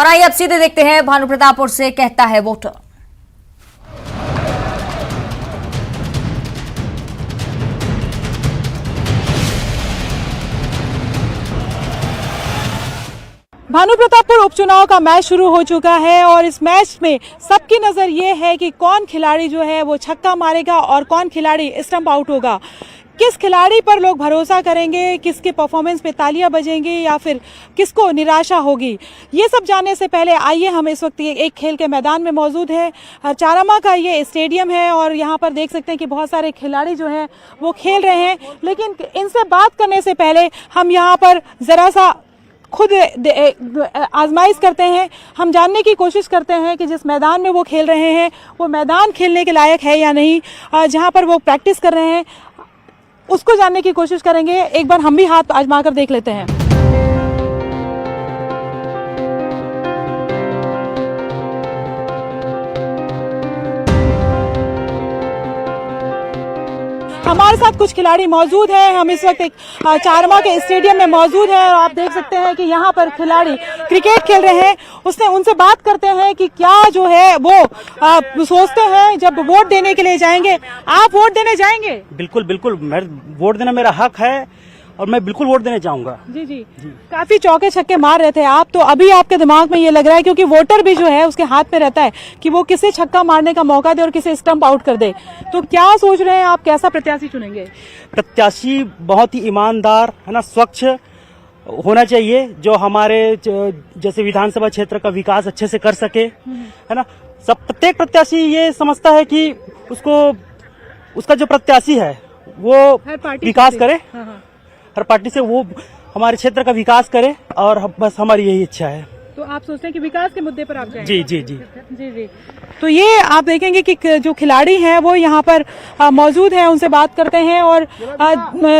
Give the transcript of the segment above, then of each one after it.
आइए अब सीधे देखते हैं भानु प्रतापपुर से कहता है वोटर। भानु प्रतापपुर उपचुनाव का मैच शुरू हो चुका है और इस मैच में सबकी नजर ये है कि कौन खिलाड़ी जो है वो छक्का मारेगा और कौन खिलाड़ी स्टंप आउट होगा। किस खिलाड़ी पर लोग भरोसा करेंगे, किसके परफॉर्मेंस पे तालियां बजेंगी या फिर किसको निराशा होगी, ये सब जानने से पहले आइए हम इस वक्त एक खेल के मैदान में मौजूद है। चारामा का ये स्टेडियम है और यहाँ पर देख सकते हैं कि बहुत सारे खिलाड़ी जो हैं वो खेल रहे हैं, लेकिन इनसे बात करने से पहले हम यहाँ पर जरा सा खुद आजमाइश करते हैं। हम जानने की कोशिश करते हैं कि जिस मैदान में वो खेल रहे हैं वो मैदान खेलने के लायक है या नहीं, जहां पर वो प्रैक्टिस कर रहे हैं उसको जानने की कोशिश करेंगे। एक बार हम भी हाथ आजमा कर देख लेते हैं। हमारे साथ कुछ खिलाड़ी मौजूद हैं। हम इस वक्त एक चारामा के स्टेडियम में मौजूद हैं और आप देख सकते हैं कि यहाँ पर खिलाड़ी क्रिकेट खेल रहे हैं। उनसे बात करते हैं कि क्या जो है वो सोचते हैं जब वोट देने के लिए जाएंगे। आप वोट देने जाएंगे? बिल्कुल बिल्कुल, मैं वोट देना मेरा हक है और मैं बिल्कुल वोट देने चाहूंगा। जी। काफी चौके छक्के मार रहे थे आप, तो अभी आपके दिमाग में ये लग रहा है क्योंकि वोटर भी जो है उसके हाथ में रहता है कि वो किसे छक्का मारने का मौका दे और किसे स्टंप आउट कर दे, तो क्या सोच रहे हैं आप, कैसा प्रत्याशी चुनेंगे? प्रत्याशी बहुत ही ईमानदार है ना, स्वच्छ होना चाहिए, जो हमारे जैसे विधानसभा क्षेत्र का विकास अच्छे से कर सके, है ना। प्रत्येक प्रत्याशी ये समझता है कि उसका जो प्रत्याशी है वो विकास करे, हर पार्टी से वो हमारे क्षेत्र का विकास करे, और बस हमारी यही इच्छा है। तो आप सोचते हैं कि विकास के मुद्दे पर आप जाएंगे? जी। तो ये आप देखेंगे कि जो खिलाड़ी हैं वो यहाँ पर मौजूद हैं, उनसे बात करते हैं और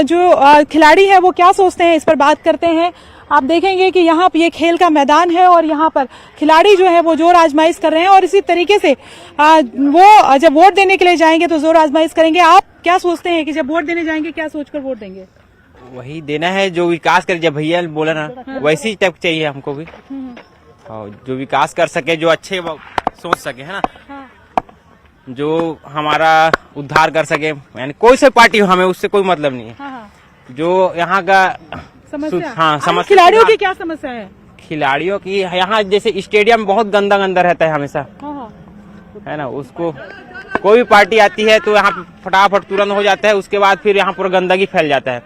जो खिलाड़ी है वो क्या सोचते हैं इस पर बात करते हैं। आप देखेंगे कि यहाँ पे ये खेल का मैदान है और यहाँ पर खिलाड़ी जो है वो जोर आजमाइश कर रहे हैं और इसी तरीके से वो जब वोट देने के लिए जाएंगे तो जोर आजमाइश करेंगे। आप क्या सोचते हैं कि जब वोट देने जाएंगे क्या सोचकर वोट देंगे? वही देना है जो विकास करे, जब भैया बोला ना वैसी टाइप चाहिए हमको भी, और जो विकास कर सके, जो अच्छे सोच सके, है ना, जो हमारा उद्धार कर सके। यानी कोई से पार्टी हो, हमें उससे कोई मतलब नहीं है। जो यहाँ का समस्या, समस्या खिलाड़ियों की क्या समस्या है? खिलाड़ियों की यहाँ जैसे स्टेडियम बहुत गंदा रहता है हमेशा, है ना, उसको कोई भी पार्टी आती है तो यहाँ फटाफट तुरंत हो जाता है, उसके बाद फिर यहाँ पूरा गंदगी फैल जाता है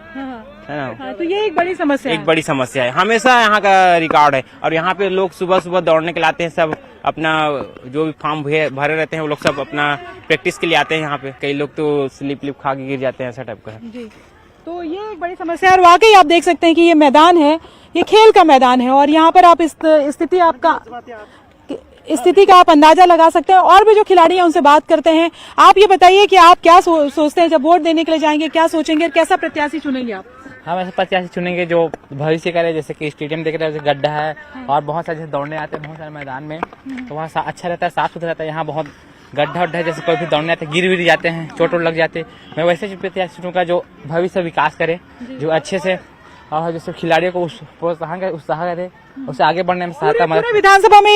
ना। तो ये एक बड़ी समस्या एक बड़ी समस्या है, हमेशा यहाँ का रिकॉर्ड है। और यहाँ पे लोग सुबह सुबह दौड़ने के लिए आते हैं, सब अपना जो भी फॉर्म भरे रहते हैं वो लोग सब अपना प्रैक्टिस के लिए आते हैं यहाँ पे। कई लोग तो स्लिप खा के गिर जाते हैं, ऐसा टाइप का है जी। तो ये एक बड़ी समस्या है और वाकई आप देख सकते हैं कि ये मैदान है, ये खेल का मैदान है और यहाँ पर आप स्थिति का आप अंदाजा लगा सकते हैं। और भी जो खिलाड़ी हैं उनसे बात करते हैं। आप ये बताइए कि आप क्या सोचते हैं जब वोट देने के लिए जाएंगे, क्या सोचेंगे और कैसा प्रत्याशी चुनेंगे आप? हम ऐसे प्रत्याशी चुनेंगे जो भविष्य करे, जैसे कि स्टेडियम देख रहे हैं गड्ढा है और बहुत सारे दौड़ने आते हैं बहुत सारे मैदान में, तो वहाँ अच्छा रहता है, साफ सुथरा रहता है। यहाँ बहुत गड्ढा है, जैसे कोई भी दौड़ने आते गिर जाते हैं, चोट लग जाते हैं। मैं वैसे प्रत्याशी चुनूंगा जो भविष्य विकास करे, जो अच्छे से, और जैसे खिलाड़ियों को उत्साह करे, उससे आगे बढ़ने में सहायता। पूरे विधानसभा में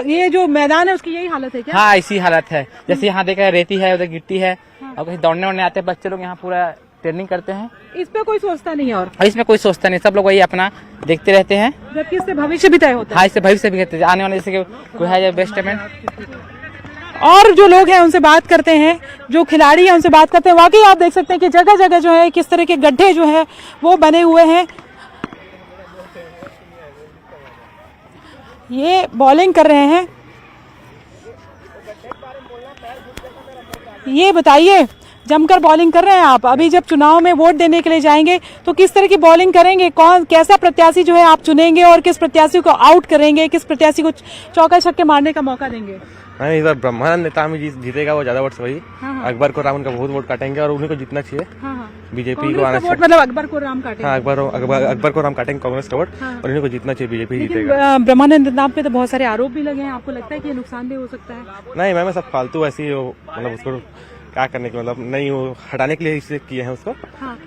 ये जो मैदान है उसकी यही हालत है क्या? हाँ, इसी हालत है। जैसे यहाँ देखा रेती है, उधर गिट्टी है, और कहीं दौड़ने आते हैं बच्चे लोग, यहाँ पूरा ट्रेनिंग करते हैं। इस पे कोई सोचता नहीं है? और इसमें कोई सोचता नहीं, सब लोग वही अपना देखते रहते हैं, जबकि इससे भविष्य भी तय होता है। हाँ, इससे भविष्य भी कहते हैं, आने वाले जैसे कोई है बेस्ट में। और जो लोग हैं उनसे बात करते हैं, जो खिलाड़ी हैं उनसे बात करते हैं। वाकई आप देख सकते हैं कि जगह जगह जो है किस तरह के गड्ढे जो है वो बने हुए हैं। ये बॉलिंग कर रहे हैं। ये बताइए, जमकर बॉलिंग कर रहे हैं आप। अभी जब चुनाव में वोट देने के लिए जाएंगे तो किस तरह की बॉलिंग करेंगे, कैसा प्रत्याशी जो है आप चुनेंगे और किस प्रत्याशी को आउट करेंगे, किस प्रत्याशी को चौका छक्के मारने का मौका देंगे? इस बार ब्रह्मानंद नेता में जीतेगा, वो ज्यादा वोट से वही अकबर को राम उनका बहुत वोट काटेंगे और उन्हीं को जीतना चाहिए। बीजेपी को आना चाहिए, मतलब अकबर को राम काटेंगे। हाँ, अकबर को राम काटेंगे, कांग्रेस का वोट, और इन्हीं को जीतना चाहिए, बीजेपी जीतेगा। ब्रह्मानंद नाम पे तो बहुत सारे आरोप भी लगे हैं, आपको लगता है कि ये नुकसानदेह हो सकता है? नहीं मैम, सब फालतू ऐसी, मतलब उसको क्या करने के, मतलब नहीं, वो हटाने के लिए इसे किए हैं उसको।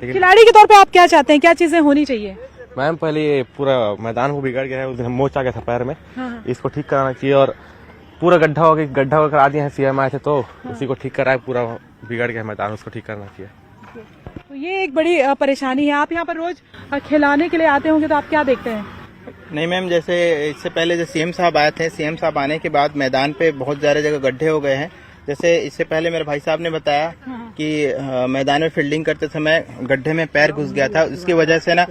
खिलाड़ी के तौर पे आप क्या चाहते हैं, क्या चीजें होनी चाहिए? मैम पहले ये पूरा मैदान को बिगड़ गया है, उधर मोच आ गया था पैर में, इसको ठीक कराना चाहिए। और पूरा गड्ढा करा दिए हैं, सीएम आए थे तो उसी को ठीक कराया, पूरा बिगड़ गया मैदान, उसको ठीक करना चाहिए। तो ये एक बड़ी परेशानी है। आप यहाँ पर रोज खिलाने के लिए आते होंगे, तो आप क्या देखते हैं? नहीं मैम, जैसे इससे पहले जो सीएम साहब आए थे, सीएम साहब आने के बाद मैदान पे बहुत ज्यादा जगह गड्ढे हो गए हैं। जैसे इससे पहले मेरे भाई साहब ने बताया कि मैदान में फील्डिंग करते समय गड्ढे में पैर घुस गया था, उसकी वजह से ना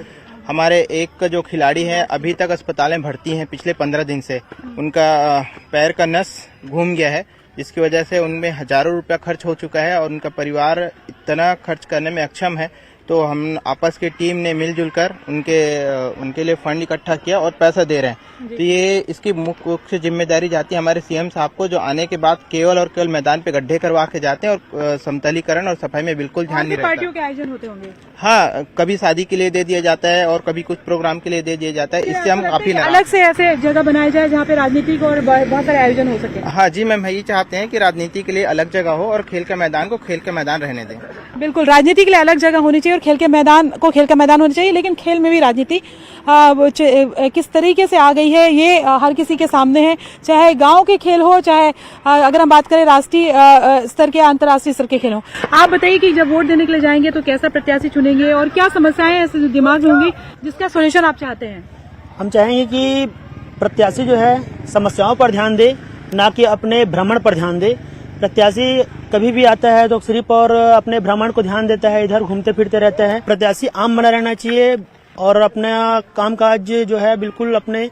हमारे एक जो खिलाड़ी हैं अभी तक अस्पताल में भर्ती हैं, पिछले 15 दिन से उनका पैर का नस घूम गया है, जिसकी वजह से उनमें हजारों रुपया खर्च हो चुका है और उनका परिवार इतना खर्च करने में अक्षम है। तो हम आपस की टीम ने मिलजुल कर उनके लिए फंड इकट्ठा किया और पैसा दे रहे हैं। तो ये इसकी मुख्य जिम्मेदारी जाती है हमारे सीएम साहब को, जो आने के बाद केवल और केवल मैदान पे गड्ढे करवा के जाते हैं और समतलीकरण और सफाई में बिल्कुल ध्यान नहीं रहता। पार्टियों के आयोजन होते होंगे? हाँ, कभी शादी के लिए दे दिया जाता है और कभी कुछ प्रोग्राम के लिए दे दिया जाता है। इससे हम काफी अलग से ऐसे जगह बनाई जाए जहाँ पे राजनीतिक और बहुत सारे आयोजन हो सके। हाँ जी मैम, यही चाहते हैं कि राजनीति के लिए अलग जगह हो और खेल का मैदान को खेल का मैदान रहने दें। बिल्कुल, राजनीति के लिए अलग जगह होनी चाहिए और खेल के मैदान को खेल का मैदान होना चाहिए, लेकिन खेल में भी राजनीति किस तरीके से आ गई है ये हर किसी के सामने है। चाहे गांव के खेल हो, चाहे अगर हम बात करें राष्ट्रीय स्तर के, अंतर्राष्ट्रीय स्तर के खेल हो। आप बताइए कि जब वोट देने के लिए जाएंगे तो कैसा प्रत्याशी चुनेंगे और क्या समस्याएं ऐसे दिमाग में होंगी जिसका सोल्यूशन आप चाहते हैं? हम चाहेंगे कि प्रत्याशी जो है समस्याओं पर ध्यान दे, ना कि अपने भ्रमण पर ध्यान दे। प्रत्याशी कभी भी आता है तो सिर्फ और अपने भ्रमण को ध्यान देता है, इधर घूमते फिरते रहता है। प्रत्याशी आम बना रहना चाहिए और अपना कामकाज जो है बिल्कुल अपने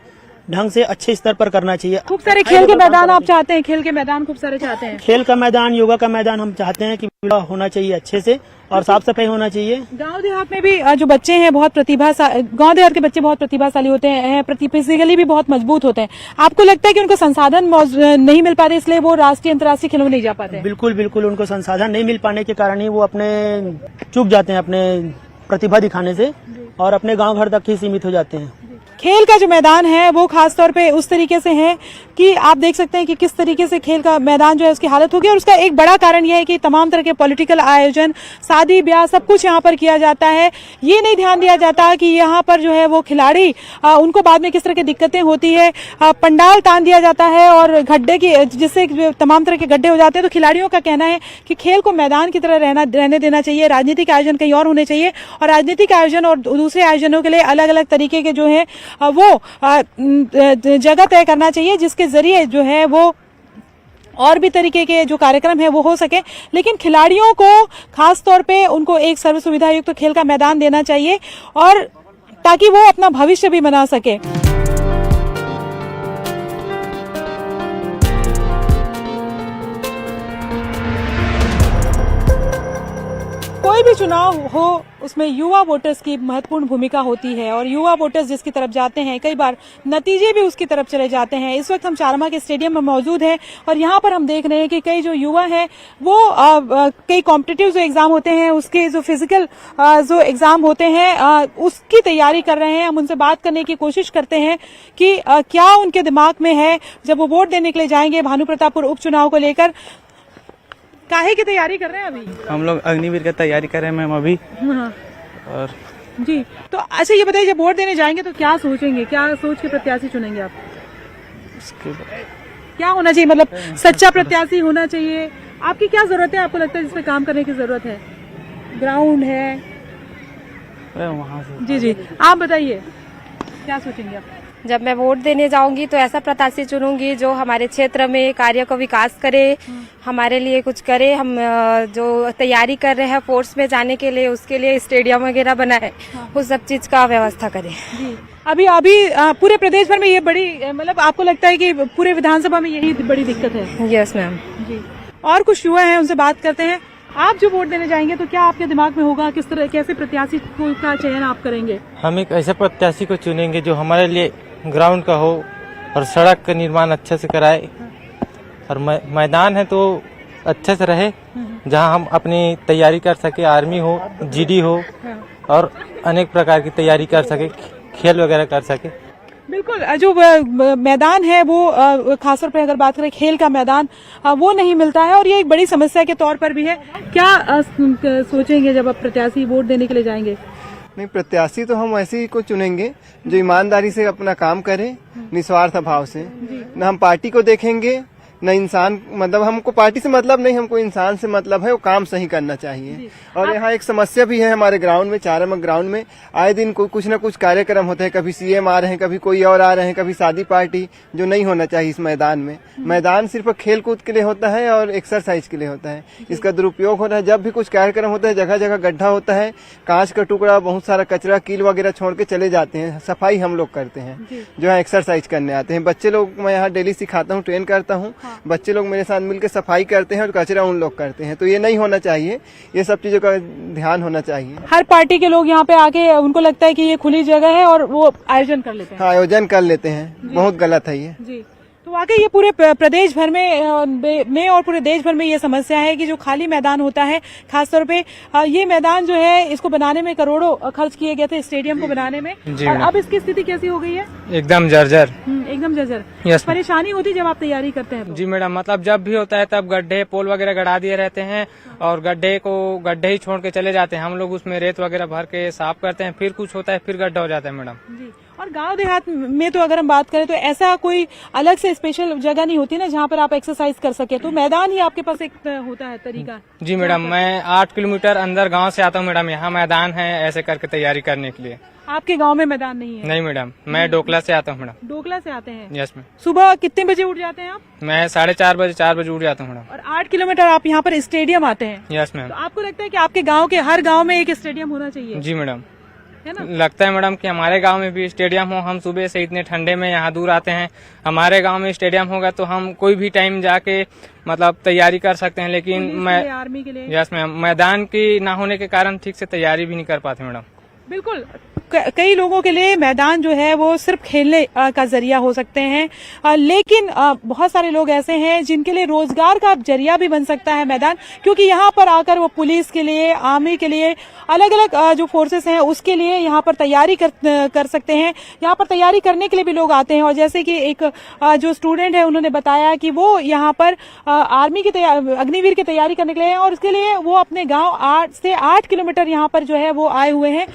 ढंग से अच्छे स्तर पर करना चाहिए। खूब सारे खेल के मैदान आप चाहते हैं? खेल के मैदान खूब सारे चाहते हैं? खेल का मैदान, योगा का मैदान हम चाहते हैं कि होना चाहिए अच्छे से और साफ सफाई होना चाहिए। गांव देहात में भी जो बच्चे हैं बहुत गांव देहात के बच्चे बहुत प्रतिभाशाली होते हैं, फिजिकली भी बहुत मजबूत होते हैं। आपको लगता है कि उनको संसाधन नहीं मिल पाते, इसलिए वो राष्ट्रीय अंतर्राष्ट्रीय खेलों में नहीं जा पाते? बिल्कुल, उनको संसाधन नहीं मिल पाने के कारण ही वो अपने चूक जाते हैं अपने प्रतिभा दिखाने से और अपने गाँव घर तक ही सीमित हो जाते हैं। खेल का जो मैदान है वो खासतौर पे उस तरीके से है कि आप देख सकते हैं कि किस तरीके से खेल का मैदान जो है उसकी हालत हो गई। और उसका एक बड़ा कारण यह है कि तमाम तरह के पॉलिटिकल आयोजन, शादी ब्याह, सब कुछ यहाँ पर किया जाता है। ये नहीं ध्यान दिया जाता कि यहाँ पर जो है वो खिलाड़ी उनको बाद में किस तरह की दिक्कतें होती है। पंडाल तान दिया जाता है और गड्ढे की, जिससे तमाम तरह के गड्ढे हो जाते हैं। तो खिलाड़ियों का कहना है कि खेल को मैदान की तरह रहने देना चाहिए, राजनीतिक आयोजन कहीं और होने चाहिए और राजनीतिक आयोजन और दूसरे आयोजनों के लिए अलग अलग तरीके के जो है वो जगह तय करना चाहिए, जिसके जरिए जो है वो और भी तरीके के जो कार्यक्रम है वो हो सके। लेकिन खिलाड़ियों को खास तौर पे उनको एक सर्व सुविधा युक्त खेल का मैदान देना चाहिए और ताकि वो अपना भविष्य भी बना सके। कोई भी चुनाव हो उसमें युवा वोटर्स की महत्वपूर्ण भूमिका होती है और युवा वोटर्स जिसकी तरफ जाते हैं कई बार नतीजे भी उसकी तरफ चले जाते हैं। इस वक्त हम चारमा के स्टेडियम में मौजूद हैं और यहाँ पर हम देख रहे हैं कि कई जो युवा हैं वो कई कॉम्पिटिटिव जो एग्जाम होते हैं उसके जो फिजिकल जो एग्जाम होते हैं उसकी तैयारी कर रहे हैं। हम उनसे बात करने की कोशिश करते हैं कि क्या उनके दिमाग में है जब वो वोट देने के लिए जाएंगे भानु प्रतापपुर उपचुनाव को लेकर। काहे की तैयारी कर रहे हैं अभी? हम लोग अग्निवीर की तैयारी कर रहे हैं मैम अभी। और जी, तो अच्छा ये बताइए, जब वोट देने जाएंगे तो क्या सोचेंगे, क्या सोच के प्रत्याशी चुनेंगे आप? क्या होना चाहिए, मतलब सच्चा प्रत्याशी होना चाहिए? आपकी क्या जरूरत है, आपको लगता है जिसपे काम करने की जरूरत है? ग्राउंड है? वहाँ से जी जी, आप बताइए क्या सोचेंगे आप? जब मैं वोट देने जाऊंगी तो ऐसा प्रत्याशी चुनूंगी जो हमारे क्षेत्र में कार्य को विकास करे, हमारे लिए कुछ करे। हम जो तैयारी कर रहे हैं फोर्स में जाने के लिए, उसके लिए स्टेडियम वगैरह बनाए, उस सब चीज का व्यवस्था करे। जी, अभी पूरे प्रदेश भर में ये बड़ी, मतलब आपको लगता है कि पूरे विधानसभा में यही बड़ी दिक्कत है? यस मैम जी। और कुछ युवा हैं, उनसे बात करते हैं। आप जो वोट देने जाएंगे तो क्या आपके दिमाग में होगा, किस तरह कैसे प्रत्याशी का चयन आप करेंगे? हम एक ऐसे प्रत्याशी को चुनेंगे जो हमारे लिए ग्राउंड का हो और सड़क का निर्माण अच्छे से कराए और मैदान है तो अच्छे से रहे जहां हम अपनी तैयारी कर सके, आर्मी हो, जीडी हो और अनेक प्रकार की तैयारी कर सके, खेल वगैरह कर सके। बिल्कुल, जो मैदान है वो खासतौर पे अगर बात करें खेल का मैदान वो नहीं मिलता है और ये एक बड़ी समस्या के तौर पर भी है। क्या सोचेंगे जब आप प्रत्याशी वोट देने के लिए जाएंगे? नहीं, प्रत्याशी तो हम ऐसे ही को चुनेंगे जो ईमानदारी से अपना काम करे, निस्वार्थ भाव से। न हम पार्टी को देखेंगे न इंसान, मतलब हमको पार्टी से मतलब नहीं, हमको इंसान से मतलब है, वो काम सही करना चाहिए। और यहाँ एक समस्या भी है हमारे ग्राउंड में, चारामग ग्राउंड में आए दिन कुछ न कुछ कार्यक्रम होते हैं, कभी सीएम आ रहे हैं, कभी कोई और आ रहे हैं, कभी शादी पार्टी, जो नहीं होना चाहिए इस मैदान में। मैदान सिर्फ खेल कूद के लिए होता है और एक्सरसाइज के लिए होता है, इसका दुरुपयोग हो रहा है। जब भी कुछ कार्यक्रम होता है जगह जगह गड्ढा होता है, कांच का टुकड़ा, बहुत सारा कचरा, कील वगैरह छोड़ के चले जाते हैं। सफाई हम लोग करते हैं, जो है एक्सरसाइज करने आते हैं बच्चे लोग। मैं यहाँ डेली सिखाता हूँ, ट्रेन करता हूँ, बच्चे लोग मेरे साथ मिलकर सफाई करते हैं और कचरा उन लोग करते हैं। तो ये नहीं होना चाहिए, ये सब चीजों का ध्यान होना चाहिए। हर पार्टी के लोग यहाँ पे आके उनको लगता है कि ये खुली जगह है और वो आयोजन कर लेते हैं। हाँ, आयोजन कर लेते हैं, बहुत गलत है ये जी। तो वाकई ये पूरे प्रदेश भर में और पूरे देश भर में ये समस्या है कि जो खाली मैदान होता है, खासतौर पे ये मैदान जो है इसको बनाने में करोड़ों खर्च किए गए थे, स्टेडियम को बनाने में, और अब इसकी स्थिति कैसी हो गई है? एकदम जर्जर। एकदम जर्जर। यस। परेशानी होती जब आप तैयारी करते हैं तो? जी मैडम, मतलब जब भी होता है तब गड्ढे पोल वगैरह गड़ा दिए रहते हैं और गड्ढे ही छोड़ के चले जाते हैं। हम लोग उसमें रेत वगैरह भर के साफ करते हैं, फिर कुछ होता है फिर गड्ढा हो जाता है मैडम। जी। और गांव देहात में तो अगर हम बात करें तो ऐसा कोई अलग से स्पेशल जगह नहीं होती ना जहाँ पर आप एक्सरसाइज कर सके, तो मैदान ही आपके पास एक होता है तरीका। जी मैडम, मैं 8 किलोमीटर अंदर गांव से आता हूँ मैडम, यहाँ मैदान है ऐसे करके तैयारी करने के लिए। आपके गांव में मैदान नहीं है? नहीं मैडम, मैं डोकला से आता हूँ मैडम। डोकला से आते हैं? Yes ma'am. सुबह कितने बजे उठ जाते हैं आप? मैं 4:30 4 बजे उठ जाता हूँ मैडम। और 8 किलोमीटर आप यहाँ पर स्टेडियम आते हैं? Yes ma'am. तो आपको लगता है कि आपके गाँव के हर गाँव में एक स्टेडियम होना चाहिए? जी मैडम, है ना? लगता है मैडम कि हमारे गांव में भी स्टेडियम हो। हम सुबह से इतने ठंडे में यहाँ दूर आते हैं, हमारे गांव में स्टेडियम होगा तो हम कोई भी टाइम जाके मतलब तैयारी कर सकते हैं। लेकिन मैं आर्मी के लिए? यस मैम, मैदान की ना होने के कारण ठीक से तैयारी भी नहीं कर पाते मैडम। बिल्कुल। कई लोगों के लिए मैदान जो है वो सिर्फ खेलने का जरिया हो सकते हैं, लेकिन बहुत सारे लोग ऐसे हैं जिनके लिए रोजगार का जरिया भी बन सकता है मैदान, क्योंकि यहाँ पर आकर वो पुलिस के लिए, आर्मी के लिए, अलग अलग जो फोर्सेस हैं उसके लिए यहाँ पर तैयारी कर सकते हैं। यहाँ पर तैयारी करने के लिए भी लोग आते हैं। और जैसे कि एक जो स्टूडेंट है उन्होंने बताया कि वो यहाँ पर आर्मी की अग्निवीर की तैयारी करने के लिए, और उसके लिए वो अपने गाँव 8 से 8 किलोमीटर यहाँ पर जो है वो आए हुए हैं।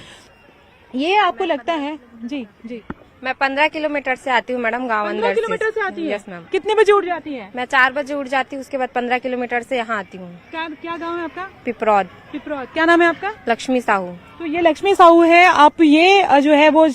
ये आपको लगता है? जी जी। मैं 15 किलोमीटर से आती हूँ मैडम, गाँव अंदर 15 किलोमीटर से आती है? Yes ma'am. कितने बजे उठ जाती है? मैं 4 बजे उठ जाती हूँ, उसके बाद 15 किलोमीटर से यहाँ आती हूँ। क्या गांव है आपका? पिपरौद। पिपरौद। क्या नाम है आपका? लक्ष्मी साहू। तो ये लक्ष्मी साहू है। आप ये जो है वो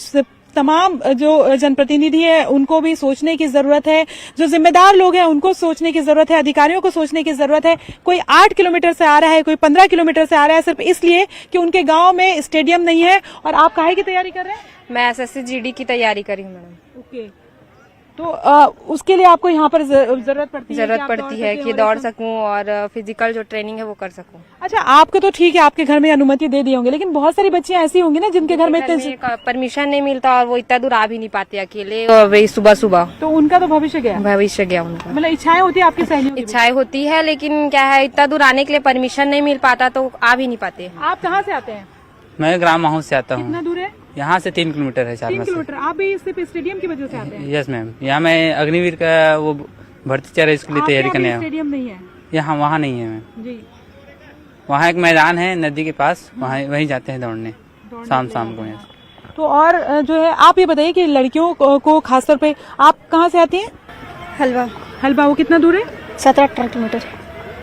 तमाम जो जनप्रतिनिधि है उनको भी सोचने की जरूरत है, जो जिम्मेदार लोग हैं उनको सोचने की जरूरत है, अधिकारियों को सोचने की जरूरत है। कोई 8 किलोमीटर से आ रहा है, कोई 15 किलोमीटर से आ रहा है सिर्फ इसलिए कि उनके गांव में स्टेडियम नहीं है। और आप काहे की तैयारी कर रहे हैं? मैं SSC GD की तैयारी करी हूँ मैडम। ओके। तो उसके लिए आपको यहाँ पर जरूरत पड़ती है कि दौड़ सकूं और फिजिकल जो ट्रेनिंग है वो कर सकूं। अच्छा, आपको तो ठीक है, आपके घर में अनुमति दे दिए होंगे, लेकिन बहुत सारी बच्चियां ऐसी होंगी ना जिनके घर में परमिशन नहीं मिलता और वो इतना दूर आ भी नहीं पाते अकेले, और वही सुबह सुबह। तो उनका तो भविष्य गया उनका। मतलब इच्छाएं होती है आपकी सहेलियों की? इच्छाएं होती है, लेकिन क्या है, इतना दूर आने के लिए परमिशन नहीं मिल पाता तो आ भी नहीं पाते। आप कहाँ से आते हैं? मैं ग्राम माहौल से आता हूँ। कितना दूर है? यहाँ से 3 किलोमीटर है। 3 किलोमीटर। आप भी सिर्फ स्टेडियम की वजह से आते हैं? यस मैम, यहाँ मैं अग्निवीर का वो भर्ती चाह रही, इसके लिए तैयारी करने आया हूँ। स्टेडियम नहीं है यहाँ? वहाँ नहीं है मैम जी। वहाँ एक मैदान है नदी के पास, वहीं जाते हैं दौड़ने शाम को। तो और जो है आप ये बताइए कि लड़कियों को खासतौर पे, आप कहाँ से आती हैं? हलवा। वो कितना दूर है? 17-18 किलोमीटर।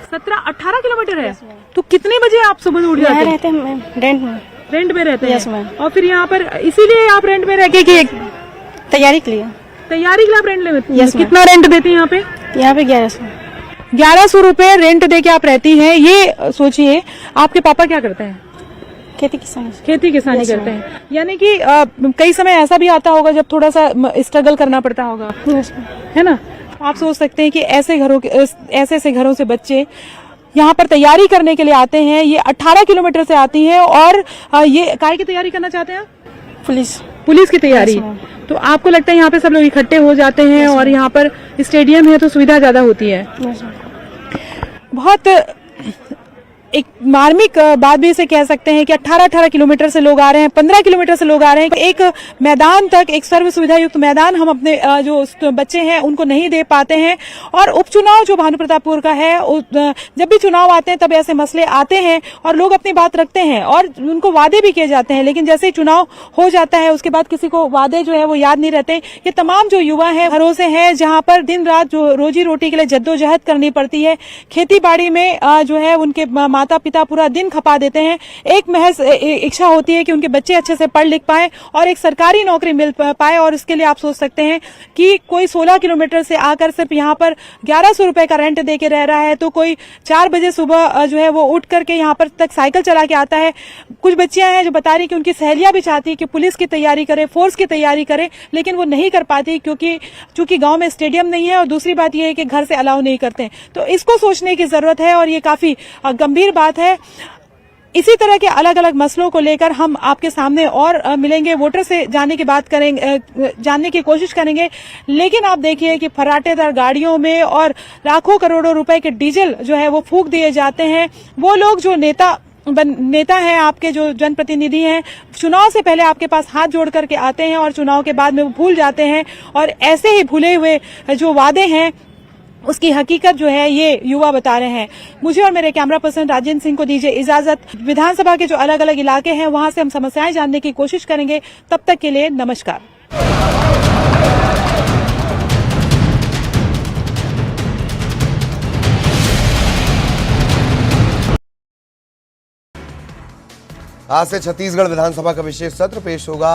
17-18 किलोमीटर है। तो कितने बजे आप सुबह उठ जाते हैं? रहते हैं रेंट में रहते हैं? Yes ma'am. और फिर यहाँ पर इसीलिए आप रेंट में रह के तैयारी के लिए आप रेंट लेते हैं? यस। कितना रेंट देते हैं यहाँ पे? यहाँ पे 1100 रुपए रेंट दे के आप रहती हैं। ये सोचिए, आपके पापा क्या करते हैं? खेती किसानी करते हैं। यानी कि कई समय ऐसा भी आता होगा जब थोड़ा सा स्ट्रगल करना पड़ता होगा, है ना? आप सोच सकते हैं कि ऐसे घरों से बच्चे यहाँ पर तैयारी करने के लिए आते हैं। ये 18 किलोमीटर से आती हैं। और ये काय की तैयारी करना चाहते हैं? पुलिस की तैयारी। तो आपको लगता है यहाँ पे सब लोग इकट्ठे हो जाते हैं और यहाँ पर स्टेडियम है तो सुविधा ज्यादा होती है? बहुत एक मार्मिक बात भी इसे कह सकते हैं कि 18-18 किलोमीटर से लोग आ रहे हैं, 15 किलोमीटर से लोग आ रहे हैं। एक मैदान तक, एक सर्व सुविधा युक्त मैदान हम अपने जो बच्चे हैं उनको नहीं दे पाते हैं। और उपचुनाव जो भानु प्रतापपुर का है, जब भी चुनाव आते हैं तब ऐसे मसले आते हैं और लोग अपनी बात रखते हैं और उनको वादे भी किए जाते हैं, लेकिन जैसे ही चुनाव हो जाता है उसके बाद किसी को वादे जो है वो याद नहीं रहते। ये तमाम जो युवा हैं घरों से हैं जहां पर दिन रात जो रोजी रोटी के लिए जद्दोजहद करनी पड़ती है, खेती बाड़ी में जो है उनके माता पिता पूरा दिन खपा देते हैं। एक महज इच्छा होती है कि उनके बच्चे अच्छे से पढ़ लिख पाए और एक सरकारी नौकरी मिल पाए, और इसके लिए आप सोच सकते हैं कि कोई 16 किलोमीटर से आकर सिर्फ यहाँ पर 1100 रुपए का रेंट दे के रह रहा है, तो कोई 4 बजे सुबह जो है वो उठ करके यहाँ पर तक साइकिल चला के आता है। कुछ बच्चियां हैं जो बता रही कि उनकी सहेलियां भी चाहती कि पुलिस की तैयारी करे, फोर्स की तैयारी करे, लेकिन वो नहीं कर पाती क्योंकि गांव में स्टेडियम नहीं है और दूसरी बात यह है कि घर से अलाउ नहीं करते। तो इसको सोचने की जरूरत है और ये काफी गंभीर बात है। इसी तरह के अलग अलग मसलों को लेकर हम आपके सामने और मिलेंगे, वोटर से जानने की बात करेंगे, जानने की कोशिश करेंगे। लेकिन आप देखिए कि फराटेदार गाड़ियों में और लाखों करोड़ों रुपए के डीजल जो है वो फूंक दिए जाते हैं। वो लोग जो नेता हैं, आपके जो जनप्रतिनिधि हैं, चुनाव से पहले आपके पास हाथ जोड़ करके आते हैं और चुनाव के बाद में वो भूल जाते हैं, और ऐसे ही भूले हुए जो वादे हैं उसकी हकीकत जो है ये युवा बता रहे हैं। मुझे और मेरे कैमरा पर्सन राजेंद्र सिंह को दीजिए इजाजत। विधानसभा के जो अलग अलग इलाके हैं वहां से हम समस्याएं जानने की कोशिश करेंगे। तब तक के लिए नमस्कार। आज से छत्तीसगढ़ विधानसभा का विशेष सत्र पेश होगा।